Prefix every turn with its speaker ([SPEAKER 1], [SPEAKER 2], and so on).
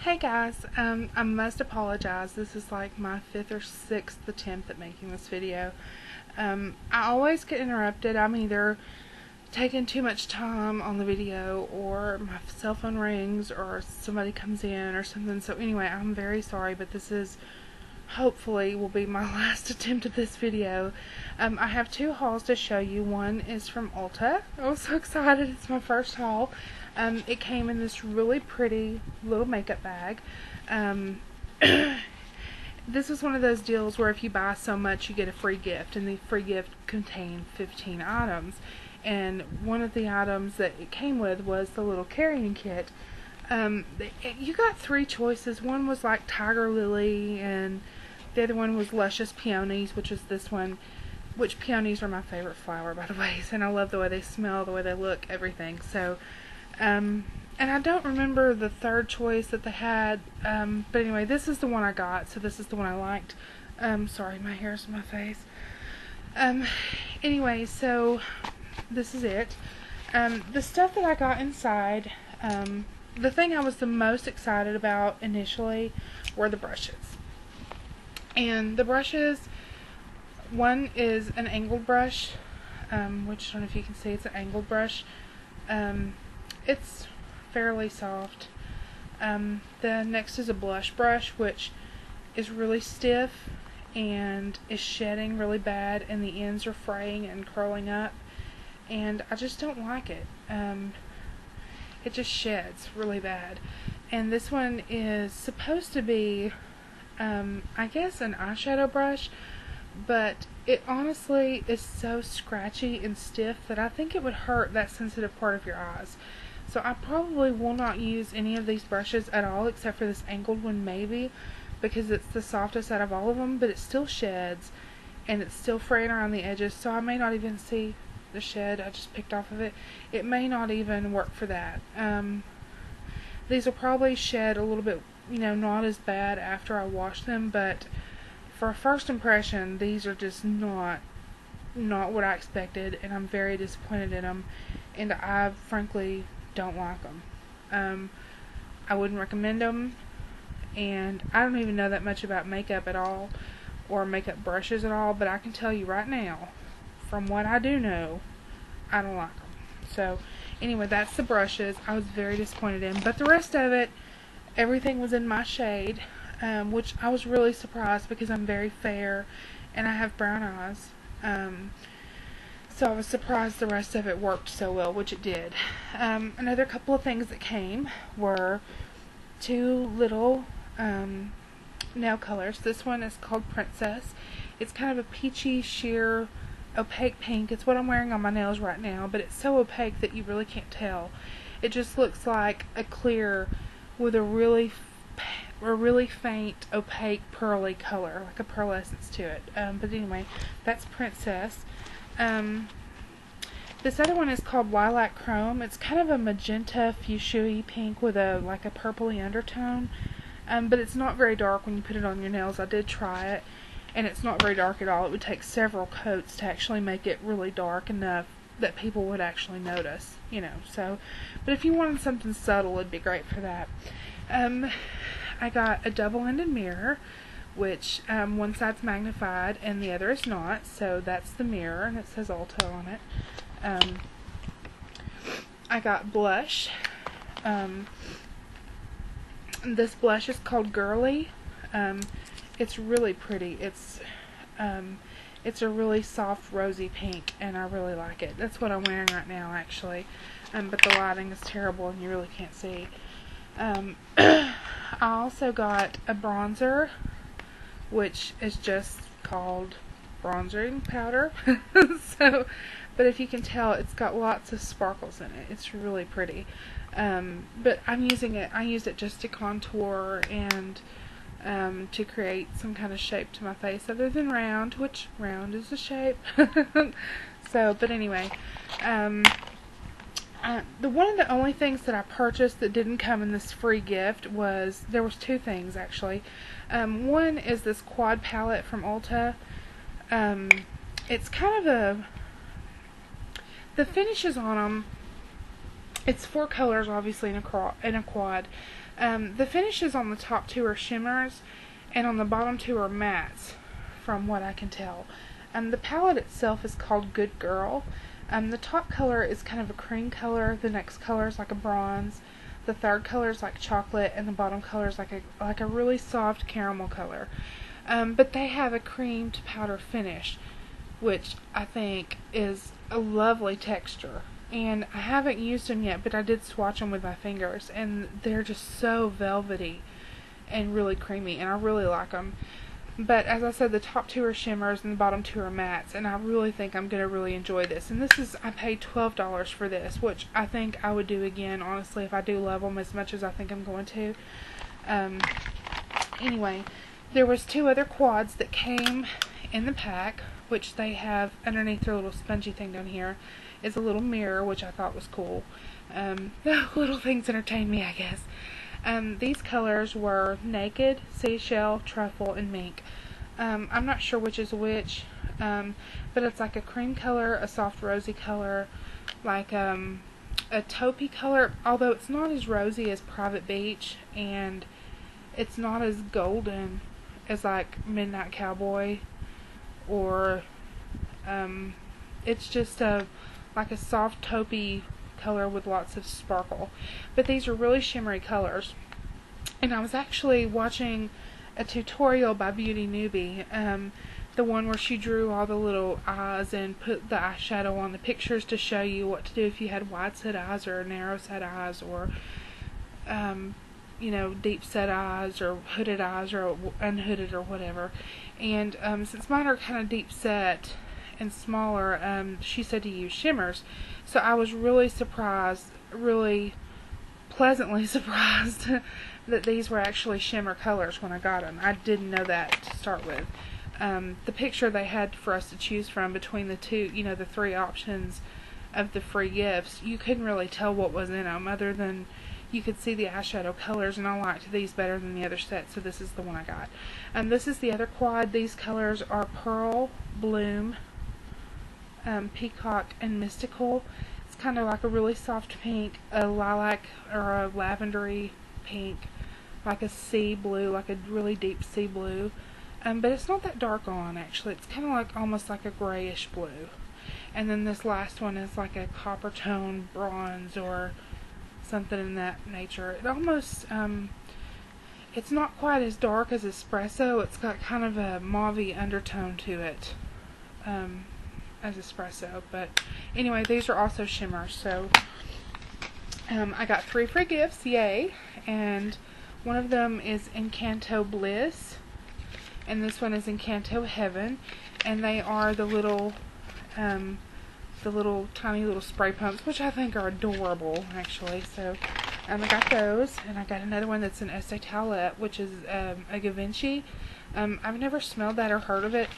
[SPEAKER 1] Hey guys, I must apologize. This is like my 5th or 6th attempt at making this video. I always get interrupted. I'm either taking too much time on the video, or my cell phone rings, or somebody comes in or something. So anyway, I'm very sorry, but this is hopefully will be my last attempt at this video. I have 2 hauls to show you. One is from Ulta. I was so excited. It's my first haul. It came in this really pretty little makeup bag. This was one of those deals where if you buy so much you get a free gift, and the free gift contained 15 items. And one of the items that it came with was the little carrying kit. You got 3 choices. One was like Tiger Lily, and the other one was Luscious Peonies, which is this one. Which peonies are my favorite flower, by the way, and I love the way they smell, the way they look, everything. So, and I don't remember the 3rd choice that they had, but anyway, this is the one I got, so this is the one I liked. Sorry, my hair's in my face. Anyway, so this is it. The stuff that I got inside, the thing I was the most excited about initially were the brushes. And the brushes, one is an angled brush, which I don't know if you can see, it's an angled brush. It's fairly soft. The next is a blush brush, which is really stiff and is shedding really bad, and the ends are fraying and curling up, and I just don't like it. It just sheds really bad. And this one is supposed to be, I guess, an eyeshadow brush, but it honestly is so scratchy and stiff that I think it would hurt that sensitive part of your eyes. So I probably will not use any of these brushes at all, except for this angled one maybe, because it's the softest out of all of them, but it still sheds, and it's still fraying around the edges, so I may not even see the shed I just picked off of it. It may not even work for that. These will probably shed a little bit, not as bad after I wash them, but for a first impression, these are just not what I expected, and I'm very disappointed in them, and I frankly don't like them. I wouldn't recommend them, and I don't even know that much about makeup at all, or makeup brushes at all, but I can tell you right now, from what I do know, I don't like them. So anyway, that's the brushes I was very disappointed in, but the rest of it, everything was in my shade, which I was really surprised because I'm very fair and I have brown eyes. So I was surprised the rest of it worked so well, which it did. Another couple of things that came were 2 little nail colors. This one is called Princess. It's kind of a peachy, sheer, opaque pink. It's what I'm wearing on my nails right now, but it's so opaque that you really can't tell. It just looks like a clear with a really faint, opaque, pearly color, like a pearlescence to it. But anyway, that's Princess. This other one is called Lilac Chrome. It's kind of a magenta, fuchsia pink with a purpley undertone. But it's not very dark when you put it on your nails. I did try it, and it's not very dark at all. It would take several coats to actually make it really dark enough that people would actually notice, so. But if you wanted something subtle, it'd be great for that. I got a double-ended mirror, which one side's magnified and the other is not, so that's the mirror, and it says Ulta on it. I got blush. This blush is called Girly. It's really pretty. It's a really soft rosy pink, and I really like it. That's what I'm wearing right now, actually, but the lighting is terrible and you really can't see. I also got a bronzer, which is just called bronzing powder. But if you can tell, it's got lots of sparkles in it. It's really pretty. But I used it just to contour and to create some kind of shape to my face other than round, which round is a shape. But anyway, one of the only things that I purchased that didn't come in this free gift was, there was 2 things actually. One is this quad palette from Ulta. It's kind of the finishes on them It's 4 colors, obviously, in a quad. The finishes on the top 2 are shimmers, and on the bottom 2 are mattes, from what I can tell. The palette itself is called Good Girl. The top color is kind of a cream color, the next color is like a bronze, the third color is like chocolate, and the bottom color is like a really soft caramel color. But they have a cream to powder finish, which I think is a lovely texture. And I haven't used them yet, but I did swatch them with my fingers, and they're just so velvety and really creamy, and I really like them. But as I said, the top 2 are shimmers and the bottom 2 are mattes, and I really think I'm going to really enjoy this. And I paid $12 for this, which I think I would do again, honestly, if I do love them as much as I think I'm going to. Anyway, there was 2 other quads that came in the pack, which they have underneath their little spongy thing down here is a little mirror, which I thought was cool. Little things entertain me, I guess. These colors were Naked, Seashell, Truffle, and Mink. I'm not sure which is which, but it's like a cream color, a soft rosy color, like a taupey color, although it's not as rosy as Private Beach, and it's not as golden as like Midnight Cowboy, or it's just like a soft taupey color with lots of sparkle. But these are really shimmery colors, and I was actually watching a tutorial by Beauty Newbie, the one where she drew all the little eyes and put the eyeshadow on the pictures to show you what to do if you had wide set eyes or narrow set eyes, or you know, deep set eyes or hooded eyes or unhooded or whatever. And since mine are kind of deep set and smaller, she said to use shimmers. So I was really surprised, really pleasantly surprised that these were actually shimmer colors when I got them. I didn't know that to start with. The picture they had for us to choose from between the 2, you know, the 3 options of the free gifts, you couldn't really tell what was in them other than you could see the eyeshadow colors, and I liked these better than the other set, so this is the one I got. This is the other quad. These colors are Pearl, Bloom, Peacock, and Mystical. It's kind of like a really soft pink, a lilac or a lavendery pink, like a sea blue, like a really deep sea blue. But it's not that dark on, actually. It's kind of like almost like a grayish blue. And then this last one is like a copper tone bronze or something in that nature. It almost, it's not quite as dark as Espresso. It's got kind of a mauve-y undertone to it, as Espresso. But anyway, these are also shimmers. So I got 3 free gifts, yay! And one of them is Encanto Bliss, and this one is Encanto Heaven, and they are the little tiny little spray pumps, which I think are adorable, actually. So I got those, and I got another one that's an Estee Toilette, which is a Givenchy. I've never smelled that or heard of it.